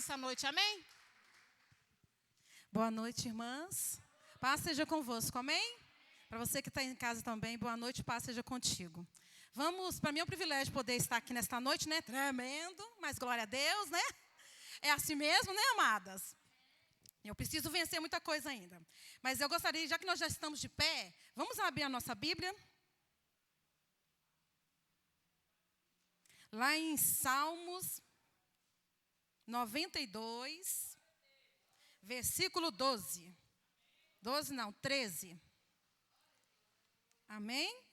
nessa noite, amém? Boa noite, irmãs. Paz seja convosco, amém? Para você que está em casa também, boa noite, paz seja contigo. Para mim é um privilégio poder estar aqui nesta noite, né? Tremendo, mas glória a Deus, né? É assim mesmo, né, amadas? Eu preciso vencer muita coisa ainda. Mas eu gostaria, já que nós já estamos de pé, vamos abrir a nossa Bíblia. Lá em Salmos 92, versículo 12. 12 não, 13. Amém?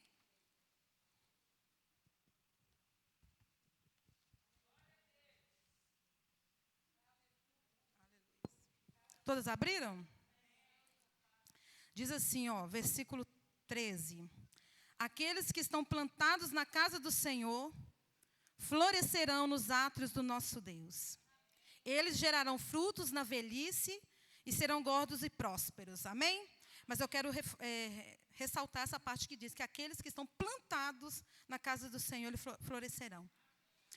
Todas abriram? Diz assim, versículo 13. Aqueles que estão plantados na casa do Senhor florescerão nos átrios do nosso Deus. Eles gerarão frutos na velhice e serão gordos e prósperos. Amém? Mas eu quero ressaltar essa parte que diz que aqueles que estão plantados na casa do Senhor, eles florescerão.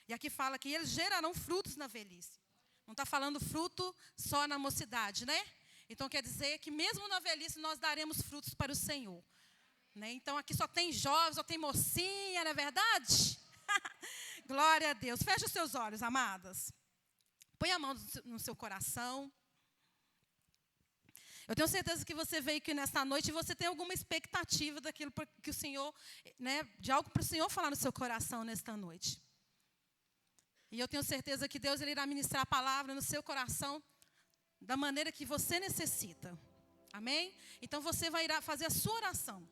E aqui fala que eles gerarão frutos na velhice. Não está falando fruto só na mocidade, né? Então quer dizer que mesmo na velhice nós daremos frutos para o Senhor. Né? Então aqui só tem jovens, só tem mocinha, não é verdade? Glória a Deus. Feche os seus olhos, amadas. Põe a mão no seu coração. Eu tenho certeza que você veio aqui nesta noite e você tem alguma expectativa daquilo que o Senhor, né, de algo para o Senhor falar no seu coração nesta noite. E eu tenho certeza que Deus ele irá ministrar a palavra no seu coração da maneira que você necessita. Amém? Então você vai fazer a sua oração.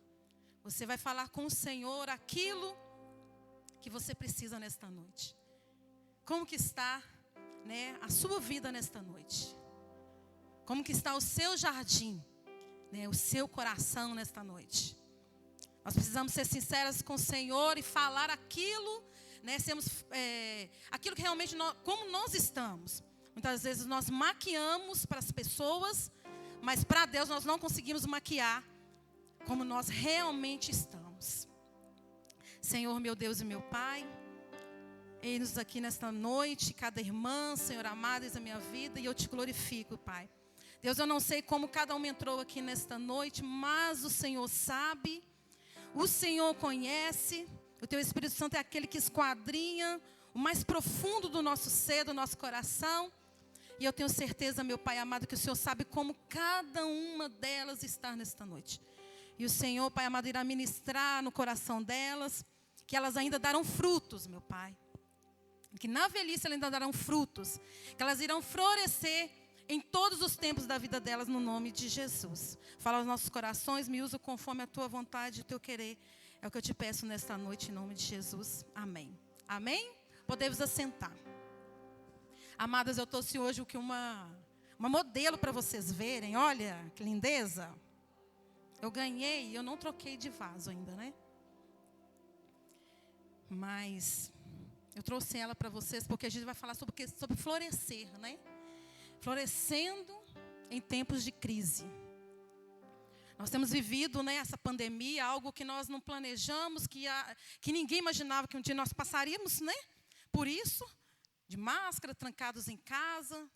Você vai falar com o Senhor aquilo que você precisa nesta noite. Como que está, né, a sua vida nesta noite? Como que está o seu jardim, né, o seu coração nesta noite? Nós precisamos ser sinceras com o Senhor e falar aquilo, né, aquilo que realmente como nós estamos. Muitas vezes nós maquiamos para as pessoas, mas para Deus nós não conseguimos maquiar como nós realmente estamos. Senhor, meu Deus e meu Pai, eis-nos aqui nesta noite, cada irmã, Senhor amado, eis a minha vida, e eu te glorifico, Pai. Deus, eu não sei como cada um entrou aqui nesta noite, mas o Senhor sabe, o Senhor conhece, o Teu Espírito Santo é aquele que esquadrinha o mais profundo do nosso ser, do nosso coração. E eu tenho certeza, meu Pai amado, que o Senhor sabe como cada uma delas está nesta noite. E o Senhor, Pai amado, irá ministrar no coração delas, que elas ainda darão frutos, meu Pai. Que na velhice elas ainda darão frutos, que elas irão florescer em todos os tempos da vida delas, no nome de Jesus. Fala aos nossos corações, me usa conforme a Tua vontade e o Teu querer. É o que eu te peço nesta noite, em nome de Jesus. Amém. Amém? Podemos assentar. Amadas, eu trouxe hoje uma modelo para vocês verem. Olha, que lindeza. Eu ganhei, eu não troquei de vaso ainda, né? Mas eu trouxe ela para vocês porque a gente vai falar sobre florescer, né? Florescendo em tempos de crise. Nós temos vivido, né, essa pandemia, algo que nós não planejamos, que ninguém imaginava que um dia nós passaríamos, né, por isso, de máscara, trancados em casa.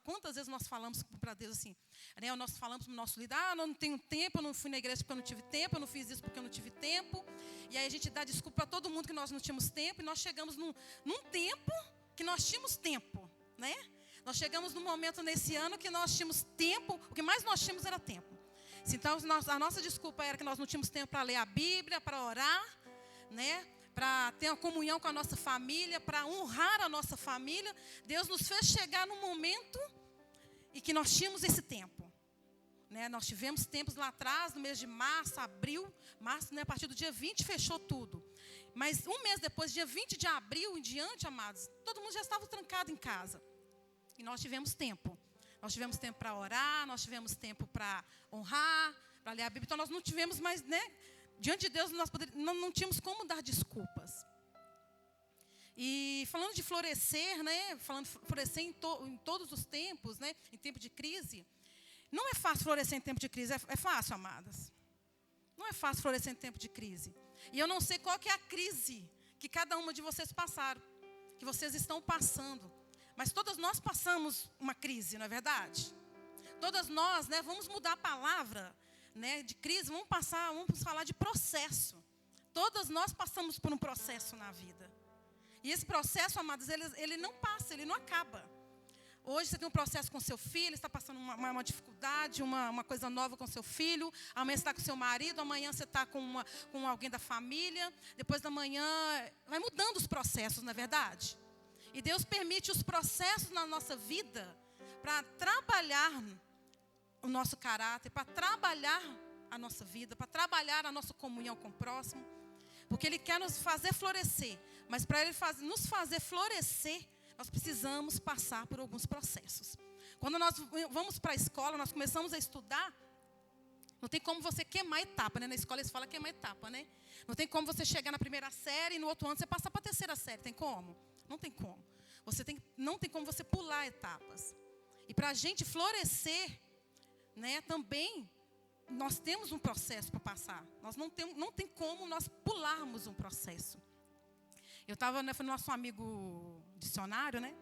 Quantas vezes nós falamos para Deus assim, né, nós falamos para o nosso líder, eu não tenho tempo, eu não fui na igreja porque eu não tive tempo, eu não fiz isso porque eu não tive tempo. E aí a gente dá desculpa para todo mundo que nós não tínhamos tempo, e nós chegamos num tempo que nós tínhamos tempo, né? Nós chegamos num momento nesse ano que nós tínhamos tempo, o que mais nós tínhamos era tempo. Então, a nossa desculpa era que nós não tínhamos tempo para ler a Bíblia, para orar, né? Para ter uma comunhão com a nossa família, para honrar a nossa família. Deus nos fez chegar num momento em que nós tínhamos esse tempo. Né? Nós tivemos tempos lá atrás, no mês de março, abril, né? A partir do dia 20 fechou tudo. Mas um mês depois, dia 20 de abril em diante, amados, todo mundo já estava trancado em casa. E nós tivemos tempo. Nós tivemos tempo para orar, nós tivemos tempo para honrar, para ler a Bíblia. Então nós não tivemos mais, né? Diante de Deus nós não tínhamos como dar desculpas. E falando de florescer, né? Falando de florescer em todos os tempos, né? Em tempo de crise. Não é fácil florescer em tempo de crise, é fácil, amadas. Não é fácil florescer em tempo de crise. E eu não sei qual que é a crise que cada uma de vocês passaram, que vocês estão passando. Mas todas nós passamos uma crise, não é verdade? Todas nós, né, vamos mudar a palavra, né, de crise, vamos falar de processo. Todas nós passamos por um processo na vida. E esse processo, amados, ele não passa, ele não acaba. Hoje você tem um processo com seu filho, está passando uma dificuldade, uma coisa nova com seu filho. Amanhã você está com seu marido, amanhã você está com alguém da família. Depois da manhã, vai mudando os processos, não é verdade? E Deus permite os processos na nossa vida para trabalhar o nosso caráter, para trabalhar a nossa vida, para trabalhar a nossa comunhão com o próximo. Porque Ele quer nos fazer florescer. Mas para Ele nos fazer florescer, nós precisamos passar por alguns processos. Quando nós vamos para a escola, nós começamos a estudar, não tem como você queimar etapa, né? Na escola eles falam queimar etapa, né? Não tem como você chegar na primeira série e no outro ano você passar para a terceira série. Tem como? Não tem como. Não tem como você pular etapas. E para a gente florescer, né, também, nós temos um processo para passar. Nós não tem como nós pularmos um processo. Eu estava, né, foi no nosso amigo dicionário, né?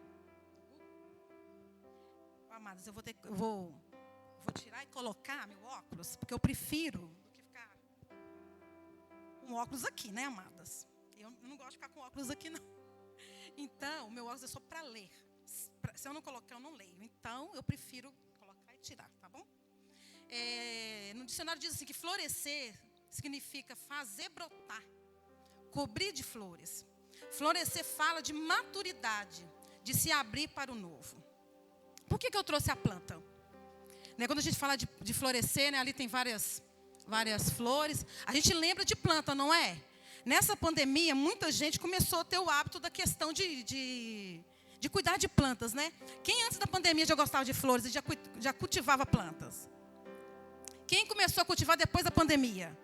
Amados, eu vou tirar e colocar meu óculos, porque eu prefiro do que ficar com óculos aqui, né, amadas? Eu não gosto de ficar com óculos aqui, não. Então, o meu óculos é só para ler. Se eu não colocar, eu não leio. Então, eu prefiro colocar e tirar, tá bom? No dicionário diz assim que florescer significa fazer brotar, cobrir de flores. Florescer fala de maturidade, de se abrir para o novo. Por que eu trouxe a planta? Né, quando a gente fala de florescer, né, ali tem várias flores. A gente lembra de planta, não é? Nessa pandemia, muita gente começou a ter o hábito da questão de cuidar de plantas, né? Quem antes da pandemia já gostava de flores e já cultivava plantas? Quem começou a cultivar depois da pandemia?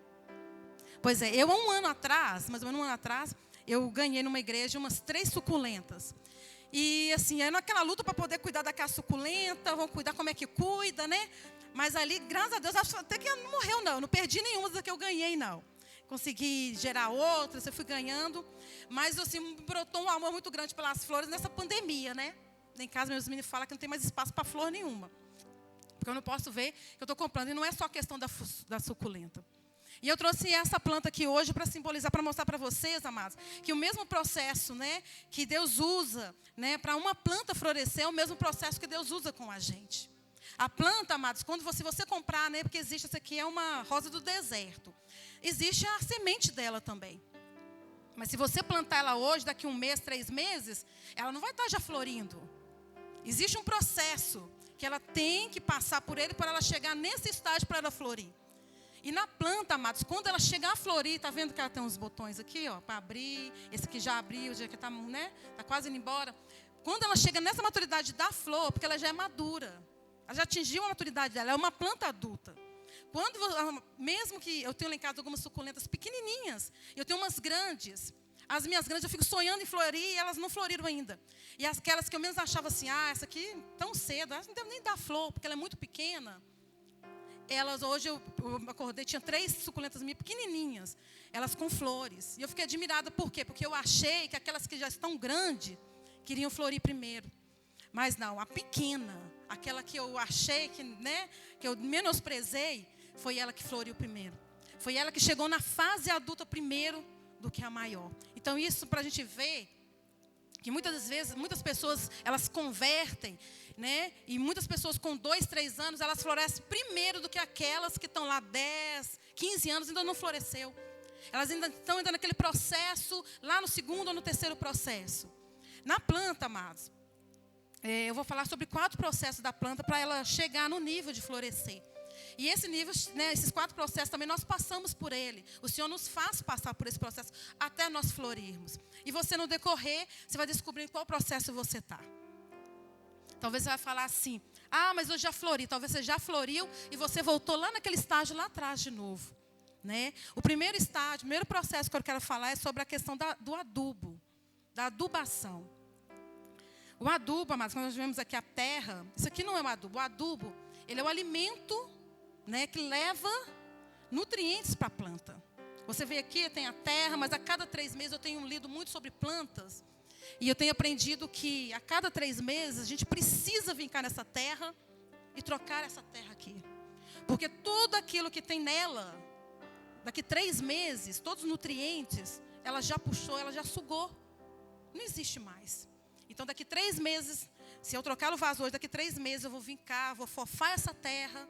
Pois é, eu há um ano atrás, mais ou menos um ano atrás, eu ganhei numa igreja umas 3 suculentas. E assim, é naquela luta para poder cuidar daquela suculenta, vamos cuidar como é que cuida, né? Mas ali, graças a Deus, acho até que não morreu, não. Eu não perdi nenhuma das que eu ganhei, não. Consegui gerar outras, eu fui ganhando. Mas assim, brotou um amor muito grande pelas flores nessa pandemia, né? Em casa, meus meninos falam que não tem mais espaço para flor nenhuma. Porque eu não posso ver que eu estou comprando. E não é só questão da suculenta. E eu trouxe essa planta aqui hoje para simbolizar, para mostrar para vocês, amados, que o mesmo processo, né, que Deus usa, né, para uma planta florescer, é o mesmo processo que Deus usa com a gente. A planta, amados, quando você comprar, né, porque existe, essa aqui é uma rosa do deserto. Existe a semente dela também. Mas se você plantar ela hoje, daqui 1 mês, 3 meses, ela não vai estar já florindo. Existe um processo que ela tem que passar por ele para ela chegar nesse estágio para ela florir. E na planta, amados, quando ela chegar a florir, está vendo que ela tem uns botões aqui, ó, para abrir. Esse aqui já abriu, já que está, né, tá quase indo embora. Quando ela chega nessa maturidade da flor, porque ela já é madura, ela já atingiu a maturidade dela, é uma planta adulta. Mesmo que eu tenho lá em casa algumas suculentas pequenininhas, eu tenho umas grandes. As minhas grandes eu fico sonhando em florir e elas não floriram ainda. E aquelas que eu menos achava assim, essa aqui tão cedo, essa não deve nem dar flor, porque ela é muito pequena. Elas, hoje eu acordei, tinha 3 suculentas minhas pequenininhas, elas com flores. E eu fiquei admirada, por quê? Porque eu achei que aquelas que já estão grandes, queriam florir primeiro. Mas não, a pequena, aquela que eu achei, que eu menosprezei, foi ela que floriu primeiro. Foi ela que chegou na fase adulta primeiro do que a maior. Então isso para a gente ver, que muitas vezes, muitas pessoas, elas convertem, né? E muitas pessoas com 2, 3 anos, elas florescem primeiro do que aquelas que estão lá 10, 15 anos, ainda não floresceu. Elas ainda estão naquele processo, lá no 2º ou no 3º processo. Na planta, amados, eu vou falar sobre 4 processos da planta para ela chegar no nível de florescer. E esse nível, né, esses 4 processos também nós passamos por ele. O Senhor nos faz passar por esse processo até nós florirmos. E você no decorrer, você vai descobrir em qual processo você está. Talvez você vai falar assim, mas eu já flori. Talvez você já floriu e você voltou lá naquele estágio lá atrás de novo. Né? O primeiro estágio, o primeiro processo que eu quero falar é sobre a questão do adubo, da adubação. O adubo, amados, quando nós vemos aqui a terra, isso aqui não é um adubo. O adubo, ele é o alimento, né, que leva nutrientes para a planta. Você vê aqui, tem a terra, mas a cada 3 meses eu tenho lido muito sobre plantas. E eu tenho aprendido que a cada 3 meses a gente precisa vir cá nessa terra e trocar essa terra aqui. Porque tudo aquilo que tem nela, daqui 3 meses, todos os nutrientes, ela já puxou, ela já sugou. Não existe mais. Então daqui 3 meses, se eu trocar o vaso hoje, daqui 3 meses eu vou vir cá, vou fofar essa terra,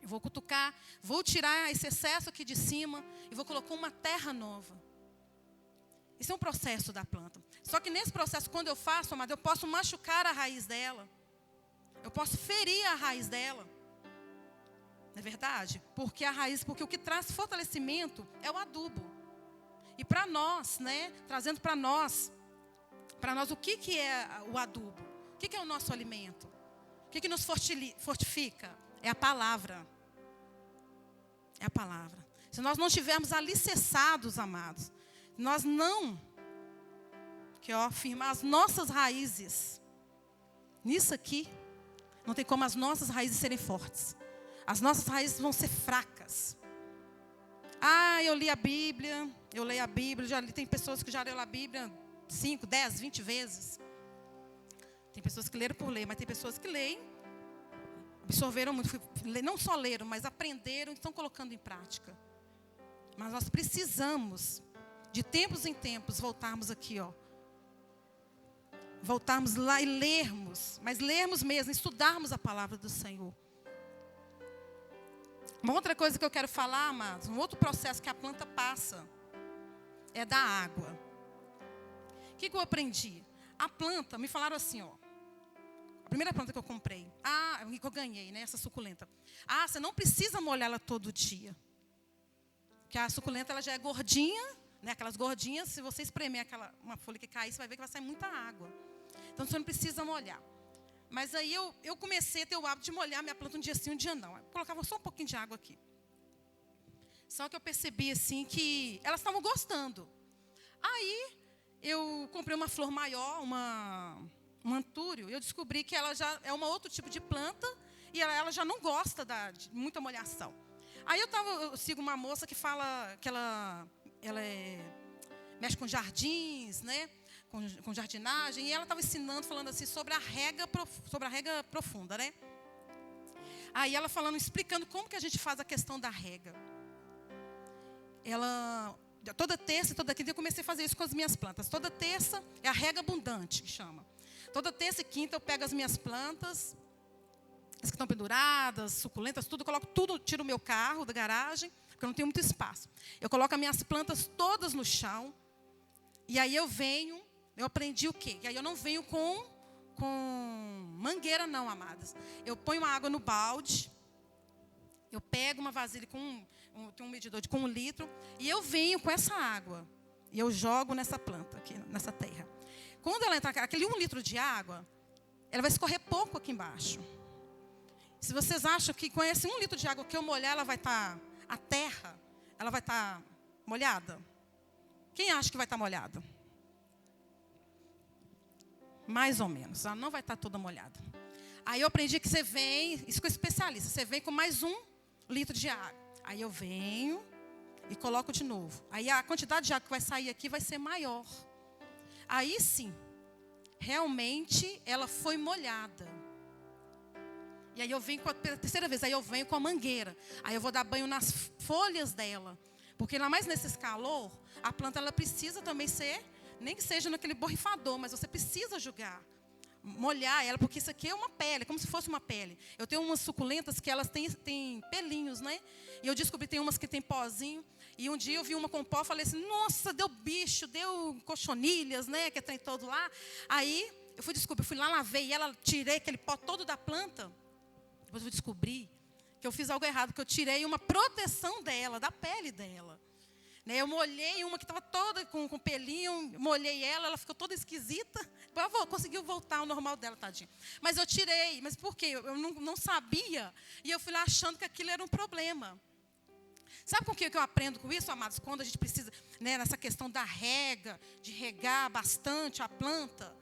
eu vou cutucar, vou tirar esse excesso aqui de cima e vou colocar uma terra nova. Isso é um processo da planta. Só que nesse processo, quando eu faço, amado, eu posso machucar a raiz dela. Eu posso ferir a raiz dela. Não é verdade? Porque o que traz fortalecimento é o adubo. E para nós, né, trazendo para nós o que é o adubo? O que é o nosso alimento? O que nos fortifica? É a palavra. É a palavra. Se nós não estivermos alicerçados, amados, nós não, firmar as nossas raízes nisso aqui, não tem como as nossas raízes serem fortes. As nossas raízes vão ser fracas. Eu li a Bíblia, eu leio a Bíblia, tem pessoas que já leram a Bíblia 5, 10, 20 vezes. Tem pessoas que leram por ler, mas tem pessoas que leem, absorveram muito, não só leram, mas aprenderam e estão colocando em prática. Mas nós precisamos, de tempos em tempos, voltarmos aqui, voltarmos lá e lermos, mas lermos mesmo, estudarmos a palavra do Senhor. Uma outra coisa que eu quero falar, amados, um outro processo que a planta passa é da água. O que eu aprendi? A planta, me falaram assim, a primeira planta que eu comprei, que eu ganhei, né, essa suculenta. Você não precisa molhar ela todo dia. Porque a suculenta ela já é gordinha, né, aquelas gordinhas, se você espremer uma folha que cair, você vai ver que vai sair muita água. Então você não precisa molhar. Mas aí eu comecei a ter o hábito de molhar minha planta um dia sim, um dia não. Eu colocava só um pouquinho de água aqui. Só que eu percebi assim que elas estavam gostando. Aí eu comprei uma flor maior, um antúrio. Eu descobri que ela já é um outro tipo de planta e ela já não gosta de muita molhação. Aí eu sigo uma moça que fala que ela mexe com jardins, né? Com jardinagem, e ela estava ensinando, falando assim, sobre a rega profunda, né? Aí ela explicando como que a gente faz a questão da rega. Toda terça e toda quinta, eu comecei a fazer isso com as minhas plantas. Toda terça é a rega abundante, que chama. Toda terça e quinta eu pego as minhas plantas, as que estão penduradas, suculentas, tudo, coloco tudo, tiro o meu carro da garagem, porque eu não tenho muito espaço. Eu coloco as minhas plantas todas no chão, e aí eu aprendi o quê? E aí eu não venho com mangueira não, amadas. Eu ponho a água no balde, eu pego uma vasilha tem um medidor com 1 litro, e eu venho com essa água, e eu jogo nessa planta, aqui, nessa terra. Quando ela entrar, aquele 1 litro de água, ela vai escorrer pouco aqui embaixo. Se vocês acham que com esse 1 litro de água que eu molhar, a terra, ela vai estar molhada? Quem acha que vai estar molhada? Mais ou menos, ela não vai estar toda molhada. Aí eu aprendi que você vem, isso com especialista, você vem com mais 1 litro de água. Aí eu venho e coloco de novo. Aí a quantidade de água que vai sair aqui vai ser maior. Aí sim, realmente ela foi molhada. E aí eu venho pela terceira vez, aí eu venho com a mangueira. Aí eu vou dar banho nas folhas dela. Porque ainda mais nesse calor, a planta ela precisa também ser, nem que seja naquele borrifador, mas você precisa molhar ela, porque isso aqui é uma pele, como se fosse uma pele. Eu tenho umas suculentas que elas têm pelinhos, né? E eu descobri que tem umas que tem pozinho. E um dia eu vi uma com pó, falei assim, nossa, deu bicho, deu cochonilhas, né? Que tem todo lá. Aí eu fui lá, lavei e tirei aquele pó todo da planta. Depois eu descobri que eu fiz algo errado, que eu tirei uma proteção dela, da pele dela. Eu molhei uma que estava toda com pelinho, molhei ela ficou toda esquisita. Conseguiu voltar ao normal dela, tadinha. Mas eu tirei, mas por quê? Eu não sabia, e eu fui lá achando que aquilo era um problema. Sabe com o que eu aprendo com isso, amados? Quando a gente precisa, né, nessa questão da rega, de regar bastante a planta,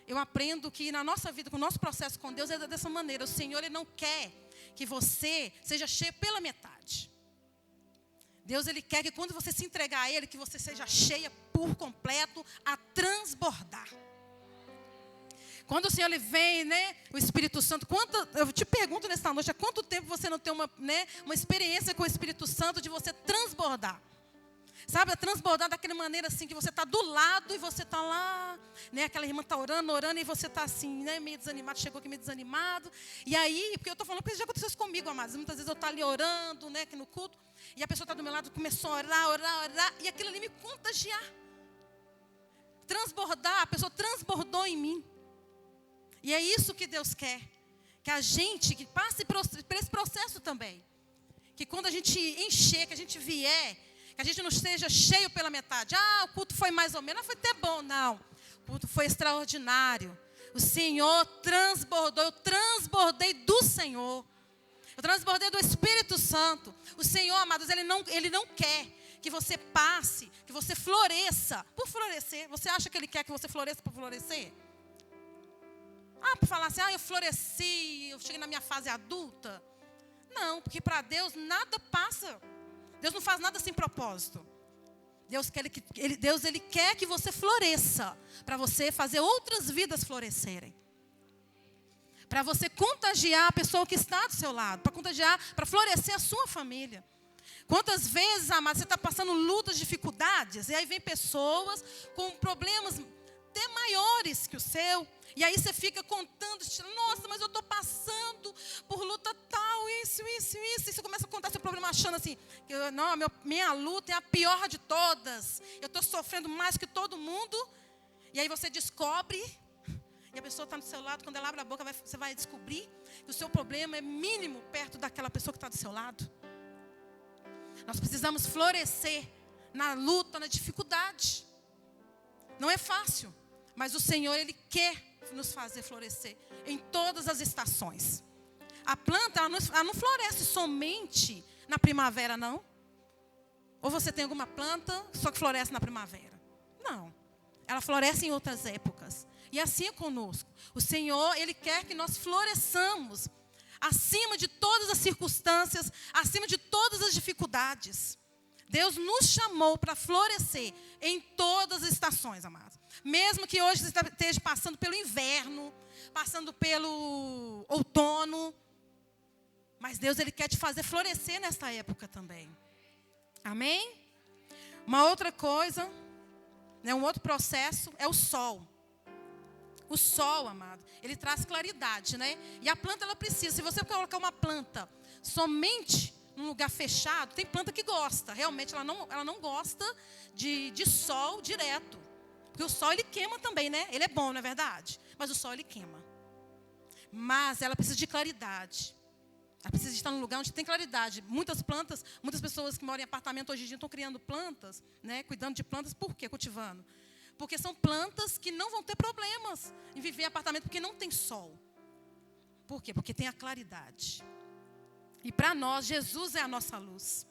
eu aprendo que na nossa vida, com o nosso processo com Deus, é dessa maneira. O Senhor, Ele não quer que você seja cheio pela metade. Deus, Ele quer que quando você se entregar a Ele, que você seja cheia por completo, a transbordar. Quando o Senhor ele vem, né, o Espírito Santo, eu te pergunto nesta noite, há quanto tempo você não tem uma experiência com o Espírito Santo de você transbordar? Sabe, a transbordar daquela maneira assim, que você está do lado e você está lá, né, aquela irmã está orando e você está assim, né, meio desanimado, chegou aqui meio desanimado. E aí, porque eu estou falando, porque isso já aconteceu isso comigo, amados. Muitas vezes eu estou ali orando, né, aqui no culto, e a pessoa está do meu lado, começou a orar, e aquilo ali me contagiar. Transbordar, a pessoa transbordou em mim. E é isso que Deus quer, que a gente que passe por esse processo também. Que quando a gente encher, que a gente vier, que a gente não esteja cheio pela metade. O culto foi mais ou menos, foi até bom. Não, o culto foi extraordinário. O Senhor transbordou, eu transbordei do Senhor. Eu transbordei do Espírito Santo. O Senhor, amados, Ele não quer que você passe, que você floresça por florescer. Você acha que Ele quer que você floresça por florescer? Para falar assim, eu floresci, eu cheguei na minha fase adulta. Não, porque para Deus nada passa. Deus não faz nada sem propósito. Deus quer que você floresça, para você fazer outras vidas florescerem. Para você contagiar a pessoa que está do seu lado, para florescer a sua família. Quantas vezes, amado, você está passando lutas, dificuldades, e aí vem pessoas com problemas até maiores que o seu. E aí você fica contando, nossa, mas eu estou passando por luta tal, isso. E você começa a contar seu problema achando assim, minha luta é a pior de todas. Eu estou sofrendo mais que todo mundo. E aí você descobre, e a pessoa está do seu lado, quando ela abre a boca, você vai descobrir que o seu problema é mínimo perto daquela pessoa que está do seu lado. Nós precisamos florescer na luta, na dificuldade. Não é fácil, mas o Senhor, Ele quer nos fazer florescer em todas as estações. A planta, ela não floresce somente na primavera, não. Ou você tem alguma planta só que floresce na primavera. Não. Ela floresce em outras épocas. E assim é conosco. O Senhor, Ele quer que nós floresçamos acima de todas as circunstâncias, acima de todas as dificuldades. Deus nos chamou para florescer em todas as estações, amados. Mesmo que hoje você esteja passando pelo inverno, passando pelo outono, mas Deus, Ele quer te fazer florescer nesta época também. Amém? Uma outra coisa, né, um outro processo é o sol. O sol, amado, ele traz claridade, né? E a planta, ela precisa. Se você colocar uma planta somente num lugar fechado, tem planta que gosta. Realmente, ela não gosta de sol direto. Porque o sol, ele queima também, né? Ele é bom, não é verdade? Mas o sol, ele queima. Mas ela precisa de claridade. Ela precisa estar num lugar onde tem claridade. Muitas pessoas que moram em apartamento hoje em dia estão criando plantas, né? Cuidando de plantas, por quê? Cultivando. Porque são plantas que não vão ter problemas em viver em apartamento, porque não tem sol. Por quê? Porque tem a claridade. E para nós, Jesus é a nossa luz.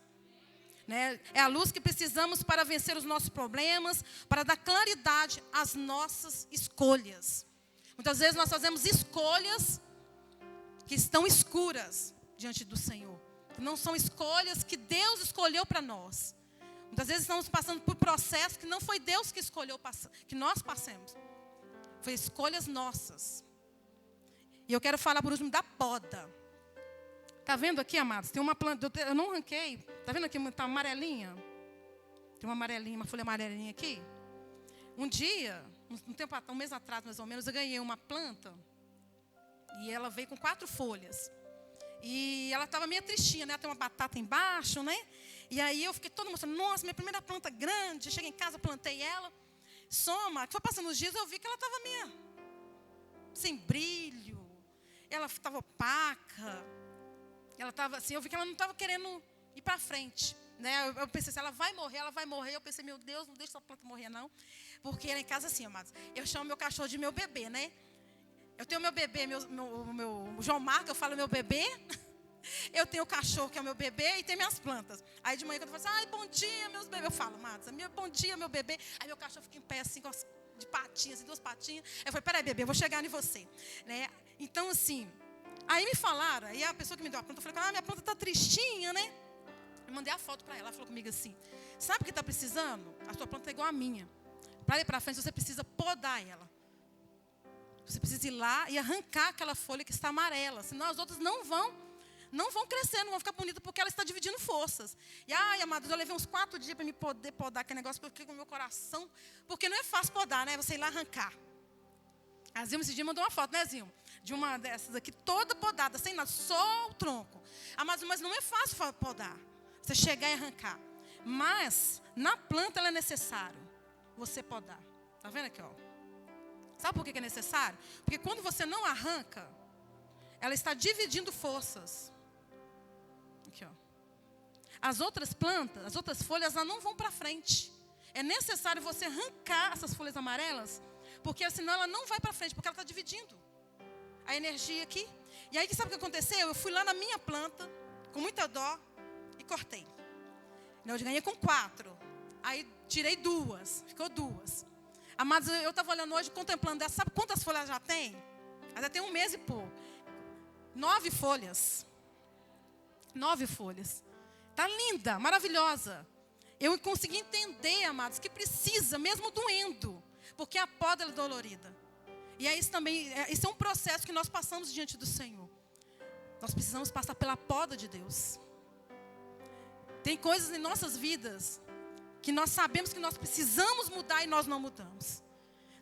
Né? É a luz que precisamos para vencer os nossos problemas, para dar claridade às nossas escolhas. Muitas vezes nós fazemos escolhas que estão escuras diante do Senhor. Não são escolhas que Deus escolheu para nós. Muitas vezes estamos passando por processos que não foi Deus que escolheu que nós passemos. Foi escolhas nossas. E eu quero falar por último da poda. Está vendo aqui, amados? Tem uma planta, eu não arranquei. Está vendo aqui, está amarelinha? Tem uma amarelinha, uma folha amarelinha aqui. Um dia, um mês atrás mais ou menos, eu ganhei uma planta. E ela veio com 4 folhas. E ela estava meio tristinha, né? Tem uma batata embaixo, né? E aí eu fiquei toda mostrando, nossa, minha primeira planta grande. Eu cheguei em casa, plantei ela. Que foi passando os dias, eu vi que ela estava meio sem brilho. Ela estava opaca. Ela estava assim, eu vi que ela não estava querendo ir para frente. Né? Eu pensei assim, ela vai morrer. Eu pensei, meu Deus, não deixa essa planta morrer, não. Porque lá em casa, assim, amados, eu chamo meu cachorro de meu bebê, né? Eu tenho meu bebê, meu João Marco, eu falo meu bebê. Eu tenho o cachorro, que é o meu bebê, e tem minhas plantas. Aí de manhã, quando eu falo assim, bom dia, meus bebês. Eu falo, Matos, bom dia, meu bebê. Aí meu cachorro fica em pé, assim, de patinhas, assim, 2 patinhas. Eu falei, peraí, bebê, eu vou chegar em você. Né? Então, assim, aí me falaram, aí a pessoa que me deu a planta, eu falei, minha planta está tristinha, né? Eu mandei a foto para ela. Ela falou comigo assim: sabe o que está precisando? A sua planta é igual a minha. Para ir para frente, você precisa podar ela. Você precisa ir lá e arrancar aquela folha que está amarela. Senão as outras não vão crescer, não vão ficar bonitas, porque ela está dividindo forças. E, amados, eu levei uns 4 dias para me poder podar aquele negócio, porque eu fiquei com o meu coração. Porque não é fácil podar, né? Você ir lá arrancar. A Zilma esse dia mandou uma foto, né, Zilma? De uma dessas aqui, toda podada, sem nada, só o tronco. Amados, mas não é fácil podar. Você chegar e arrancar. Mas, na planta, ela é necessário você podar. Está vendo aqui, ó? Sabe por que é necessário? Porque quando você não arranca, ela está dividindo forças. Aqui, ó. As outras plantas, as outras folhas, elas não vão para frente. É necessário você arrancar essas folhas amarelas, porque senão ela não vai para frente, porque ela está dividindo a energia aqui. E aí, sabe o que aconteceu? Eu fui lá na minha planta, com muita dó, e cortei. Eu ganhei com 4. Aí tirei 2, ficou 2. Amados, eu estava olhando hoje, contemplando essa. Sabe quantas folhas já tem? Ela já tem 1 mês e pouco. 9 folhas. 9 folhas. Está linda, maravilhosa. Eu consegui entender, amados, que precisa, mesmo doendo, porque a poda é dolorida. E é isso também, isso é um processo que nós passamos diante do Senhor. Nós precisamos passar pela poda de Deus. Tem coisas em nossas vidas que nós sabemos que nós precisamos mudar e nós não mudamos.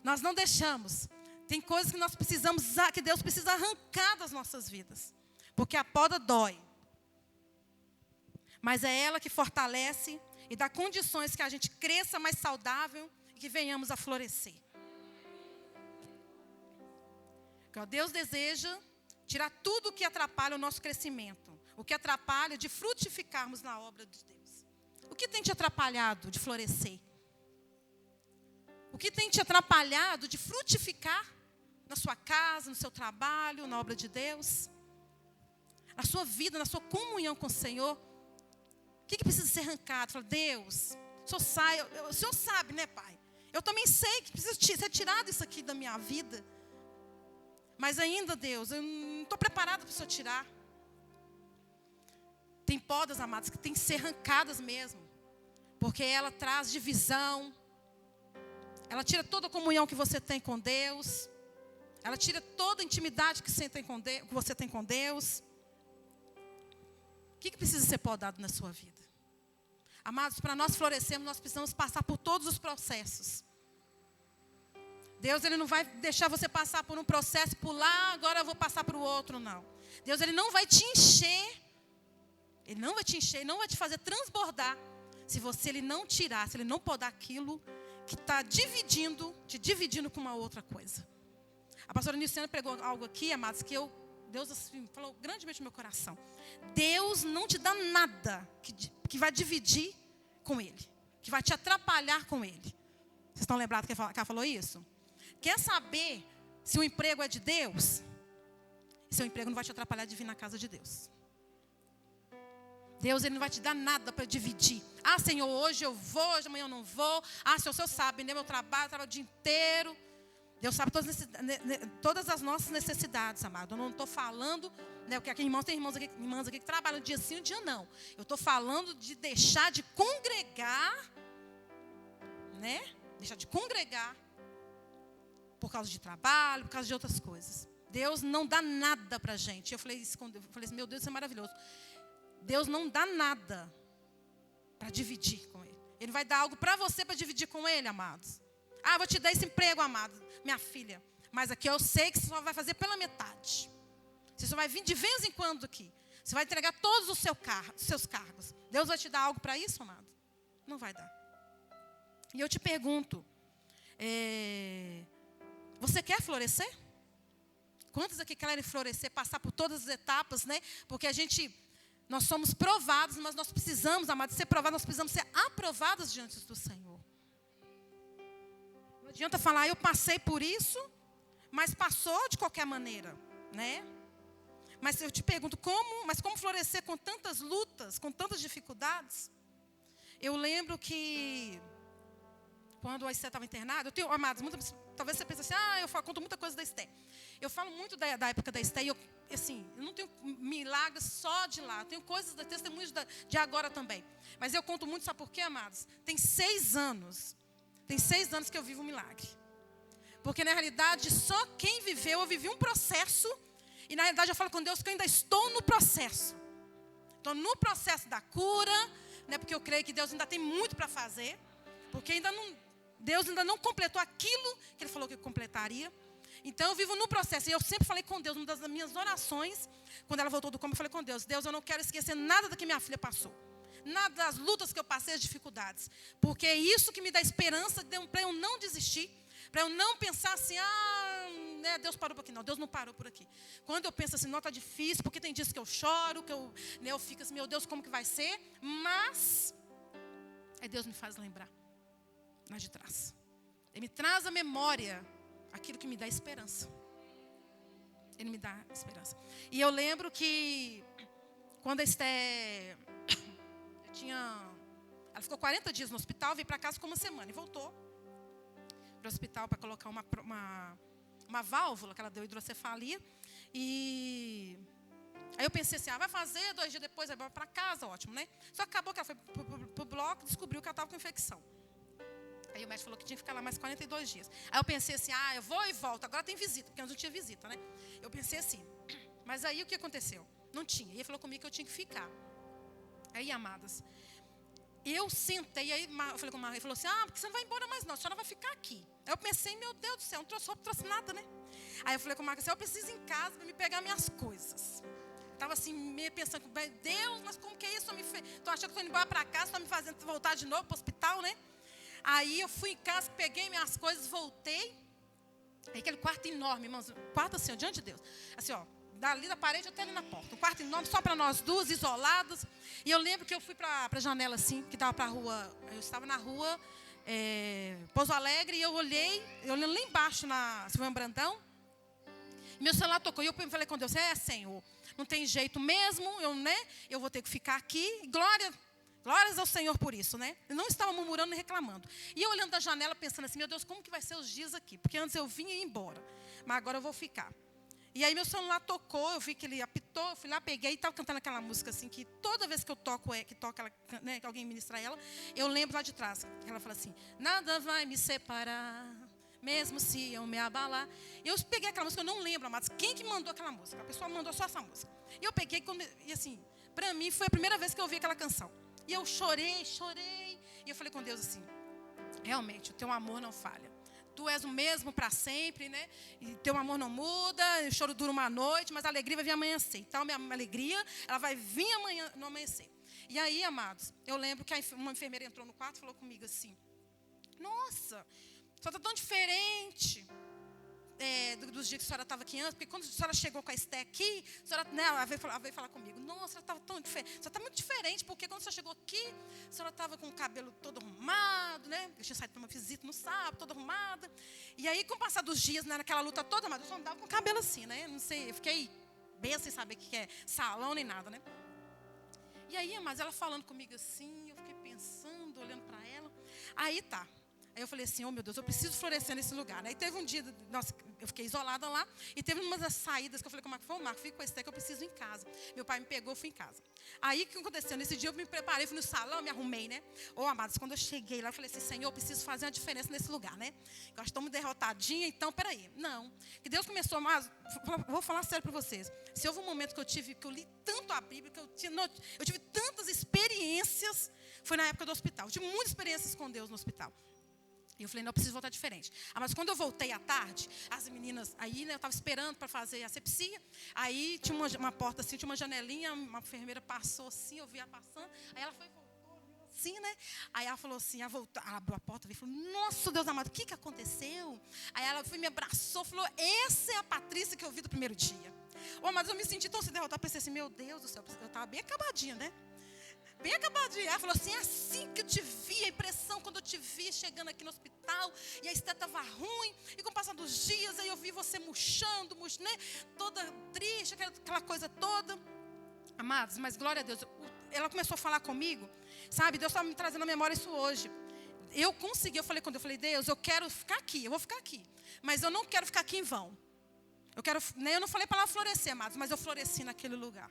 Nós não deixamos. Tem coisas que nós precisamos, que Deus precisa arrancar das nossas vidas. Porque a poda dói. Mas é ela que fortalece e dá condições que a gente cresça mais saudável e que venhamos a florescer. Deus deseja tirar tudo o que atrapalha o nosso crescimento. O que atrapalha de frutificarmos na obra de Deus. O que tem te atrapalhado de florescer? O que tem te atrapalhado de frutificar na sua casa, no seu trabalho, na obra de Deus? Na sua vida, na sua comunhão com o Senhor? O que precisa ser arrancado? Fala, Deus, o Senhor sabe, né, Pai? Eu também sei que precisa ser tirado isso aqui da minha vida. Mas ainda, Deus, eu não estou preparada para o Senhor tirar. Tem podas, amados, que tem que ser arrancadas mesmo. Porque ela traz divisão. Ela tira toda a comunhão que você tem com Deus. Ela tira toda a intimidade que você tem com Deus. O que precisa ser podado na sua vida? Amados, para nós florescermos, nós precisamos passar por todos os processos. Deus, Ele não vai deixar você passar por um processo, pular, agora eu vou passar para o outro, não. Deus, Ele não vai te encher. Ele não vai te encher, Ele não vai te fazer transbordar. Se Ele não tirar, se Ele não podar aquilo que está te dividindo com uma outra coisa. A pastora Nilciana pregou algo aqui, amados, que Deus assim, falou grandemente no meu coração. Deus não te dá nada que vai dividir com Ele, que vai te atrapalhar com Ele. Vocês estão lembrados que ela falou isso? Quer saber se o emprego é de Deus? Seu emprego não vai te atrapalhar de vir na casa de Deus. Deus, Ele não vai te dar nada para dividir. Senhor, hoje eu vou, hoje amanhã eu não vou. Senhor, o Senhor sabe, né? Meu trabalho, eu trabalho o dia inteiro. Deus sabe todas as nossas necessidades, amado. Eu não estou falando, né, porque tem irmãs aqui que trabalham dia sim, dia não. Eu estou falando de deixar de congregar, né? Deixar de congregar por causa de trabalho, por causa de outras coisas. Deus não dá nada para a gente. Eu falei assim, meu Deus, isso é maravilhoso. Deus não dá nada para dividir com Ele. Ele vai dar algo para você para dividir com Ele, amados. Vou te dar esse emprego, amado, minha filha. Mas aqui eu sei que você só vai fazer pela metade. Você só vai vir de vez em quando aqui. Você vai entregar todos os seus cargos. Deus vai te dar algo para isso, amado? Não vai dar. E eu te pergunto, você quer florescer? Quantos aqui querem florescer, passar por todas as etapas, né? Porque nós somos provados, mas nós precisamos, amados, ser provados, nós precisamos ser aprovados diante do Senhor. Não adianta falar, eu passei por isso, mas passou de qualquer maneira, né? Mas eu te pergunto, como florescer com tantas lutas, com tantas dificuldades? Eu lembro que, quando a Aicé estava internada, amados, muitas talvez você pense assim, conto muita coisa da Esté. Eu falo muito da época da Esté, e eu não tenho milagres só de lá. Eu tenho coisas, testemunhos de agora também. Mas eu conto muito, sabe por quê, amados? Tem 6 anos que eu vivo um milagre. Porque, na realidade, só quem viveu, eu vivi um processo. E, na realidade, eu falo com Deus que eu ainda estou no processo. Estou no processo da cura, né? Porque eu creio que Deus ainda tem muito para fazer. Porque Deus ainda não completou aquilo que Ele falou que completaria. Então, eu vivo no processo. E eu sempre falei com Deus, uma das minhas orações, quando ela voltou do coma, eu falei com Deus, Deus, eu não quero esquecer nada do que minha filha passou. Nada das lutas que eu passei, as dificuldades. Porque é isso que me dá esperança para eu não desistir. Para eu não pensar assim, né, Deus parou por aqui. Não, Deus não parou por aqui. Quando eu penso assim, não, está difícil, porque tem dias que eu choro, que eu fico assim, meu Deus, como que vai ser? Mas, Deus me faz lembrar, lá de trás. Ele me traz à memória aquilo que me dá esperança. Ele me dá esperança. E eu lembro que, quando a Esté, ela ficou 40 dias no hospital, veio para casa com uma semana e voltou para o hospital para colocar uma válvula, que ela deu hidrocefalia. E aí eu pensei assim, vai fazer, 2 dias depois vai para casa, ótimo, né? Só que acabou que ela foi para o bloco e descobriu que ela estava com infecção. Aí o médico falou que tinha que ficar lá mais 42 dias. Aí eu pensei assim, eu vou e volto, agora tem visita, porque antes não tinha visita, né? Eu pensei assim, mas aí o que aconteceu? Não tinha, e ele falou comigo que eu tinha que ficar. Aí, amadas, eu sentei, aí eu falei com o Marco, ele falou assim, porque você não vai embora mais não, a senhora vai ficar aqui. Aí eu pensei, meu Deus do céu, não trouxe roupa, não trouxe nada, né? Aí eu falei com o Marco assim, eu preciso ir em casa para me pegar minhas coisas. Estava assim, meio pensando, Deus, mas como que é isso? Estou achando que estou indo embora para casa, estou me fazendo voltar de novo para o hospital, né? Aí eu fui em casa, peguei minhas coisas, voltei. Aí aquele quarto enorme, irmãos, quarto assim, diante de Deus. Assim, dali da parede até ali na porta. Um quarto enorme, só para nós duas, isoladas. E eu lembro que eu fui para a janela assim, que dava para a rua. Eu estava na rua Pouso Alegre, e eu olhei lá embaixo na Silvana Brandão. Meu celular tocou, e eu falei com Deus, Senhor, não tem jeito mesmo, eu vou ter que ficar aqui. Glórias ao Senhor por isso, né? Eu não estava murmurando nem reclamando. E eu olhando da janela, pensando assim, meu Deus, como que vai ser os dias aqui? Porque antes eu vinha e ia embora, mas agora eu vou ficar. E aí meu celular tocou, eu vi que ele apitou, eu fui lá, peguei e estava cantando aquela música assim, que toda vez que eu toco, né, que alguém ministra ela, eu lembro lá de trás, que ela fala assim, nada vai me separar, mesmo se eu me abalar. Eu peguei aquela música, eu não lembro, amados, quem que mandou aquela música? A pessoa mandou só essa música. E eu peguei, e assim, para mim foi a primeira vez que eu ouvi aquela canção. E eu chorei. E eu falei com Deus assim, realmente, o teu amor não falha. Tu és o mesmo para sempre, né? E teu amor não muda, o choro dura uma noite, mas a alegria vai vir amanhecer. Então, minha alegria, ela vai vir amanhã, no amanhecer. E aí, amados, eu lembro que uma enfermeira entrou no quarto e falou comigo assim, nossa, só está tão diferente dos dias que a senhora estava aqui antes, porque quando a senhora chegou com a Esté aqui, a senhora, né, ela veio falar comigo, nossa, ela estava tão diferente, a senhora está muito diferente, porque quando a senhora chegou aqui, a senhora estava com o cabelo todo arrumado, né, eu tinha saído para uma visita no sábado, toda arrumada, e aí com o passar dos dias, né, naquela luta toda, mas eu só andava com o cabelo assim, né, não sei, eu fiquei bem sem saber o que é salão nem nada, né. E aí, mas ela falando comigo assim, eu fiquei pensando, olhando para ela, aí tá. Aí eu falei assim, meu Deus, eu preciso florescer nesse lugar. Aí teve um dia, nossa, eu fiquei isolada lá, e teve uma das saídas que eu falei com o Marco, Marco, fica com a Esté que eu preciso ir em casa. Meu pai me pegou, eu fui em casa. Aí o que aconteceu? Nesse dia eu me preparei, fui no salão, me arrumei, né? Amados, quando eu cheguei lá, eu falei assim, Senhor, eu preciso fazer uma diferença nesse lugar, né? Eu acho que estou muito derrotadinha, então, peraí. Não. Que Deus começou, mas vou falar sério para vocês. Se houve um momento que eu li tanto a Bíblia, que eu tive tantas experiências, foi na época do hospital. Eu tive muitas experiências com Deus no hospital. E eu falei, não, eu preciso voltar diferente. Mas quando eu voltei à tarde, as meninas, aí, né, eu estava esperando para fazer a asepsia, aí tinha uma porta assim, tinha uma janelinha, uma enfermeira passou assim, eu vi ela passando, aí ela foi, voltou, assim, né? Aí ela falou assim, ela abriu a porta e falou, nossa, Deus amado, o que aconteceu? Aí ela foi, me abraçou, falou, essa é a Patrícia que eu vi do primeiro dia. Mas eu me senti tão se derrotar, pensei assim, meu Deus do céu, eu estava bem acabadinha, né? Bem acabadinha. Ela falou assim, é assim que eu te vi, a impressão quando eu te vi chegando aqui no hospital, e a Esté estava ruim, e com o passar dos dias, aí eu vi você murchando, né? Toda triste, aquela coisa toda. Amados, mas glória a Deus, ela começou a falar comigo, sabe? Deus estava me trazendo à memória isso hoje. eu consegui, eu falei, Deus, eu quero ficar aqui, eu vou ficar aqui. Mas eu não quero ficar aqui em vão. Eu não falei para ela florescer, amados, mas eu floresci naquele lugar.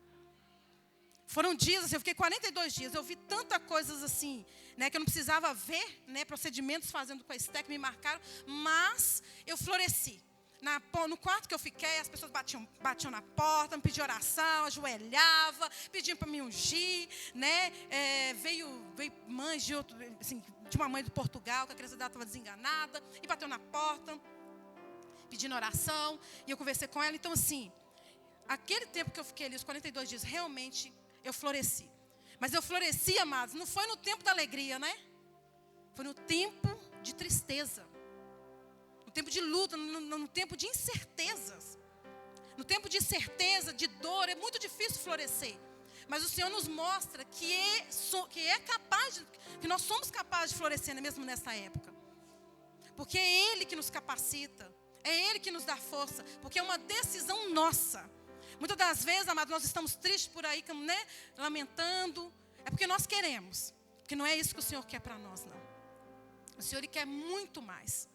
Foram dias, assim, eu fiquei 42 dias, eu vi tanta coisas assim, né, que eu não precisava ver, né, procedimentos fazendo com a Esté que me marcaram, mas eu floresci. No quarto que eu fiquei, as pessoas batiam na porta, me pediam oração, ajoelhava, pediam para me ungir, né? Veio mães de outro, assim, de uma mãe de Portugal, que a criança dela estava desenganada, e bateu na porta, pedindo oração, e eu conversei com ela. Então, assim, aquele tempo que eu fiquei ali, os 42 dias, realmente eu floresci. Mas eu floresci, amados, não foi no tempo da alegria, né? Foi no tempo de tristeza. No tempo de luta, no tempo de incertezas. No tempo de certeza, de dor, é muito difícil florescer. Mas o Senhor nos mostra que nós somos capazes de florescer mesmo nessa época. Porque é Ele que nos capacita. É Ele que nos dá força. Porque é uma decisão nossa. Muitas das vezes, amados, nós estamos tristes por aí, né, lamentando. É porque nós queremos. Porque não é isso que o Senhor quer para nós, não. O Senhor Ele quer muito mais.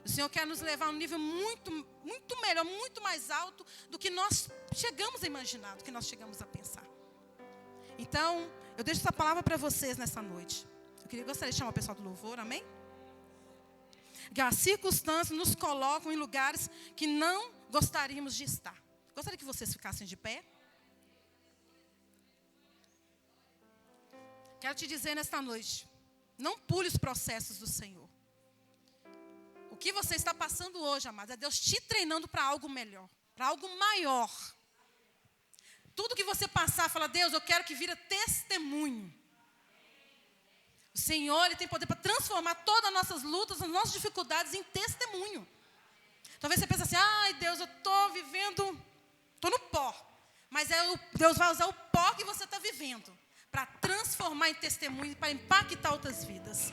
O Senhor quer nos levar a um nível muito, muito melhor, muito mais alto do que nós chegamos a imaginar, do que nós chegamos a pensar. Então, eu deixo essa palavra para vocês nessa noite. Gostaria de chamar o pessoal do louvor, amém? Que as circunstâncias nos colocam em lugares que não gostaríamos de estar. Gostaria que vocês ficassem de pé. Quero te dizer nesta noite, não pule os processos do Senhor. O que você está passando hoje, amado, é Deus te treinando para algo melhor, para algo maior. Tudo que você passar, fala, Deus, eu quero que vira testemunho. O Senhor, Ele tem poder para transformar todas as nossas lutas, as nossas dificuldades em testemunho. Talvez você pense assim, ai Deus, eu estou vivendo, estou no pó. Mas Deus vai usar o pó que você está vivendo para transformar em testemunho, para impactar outras vidas.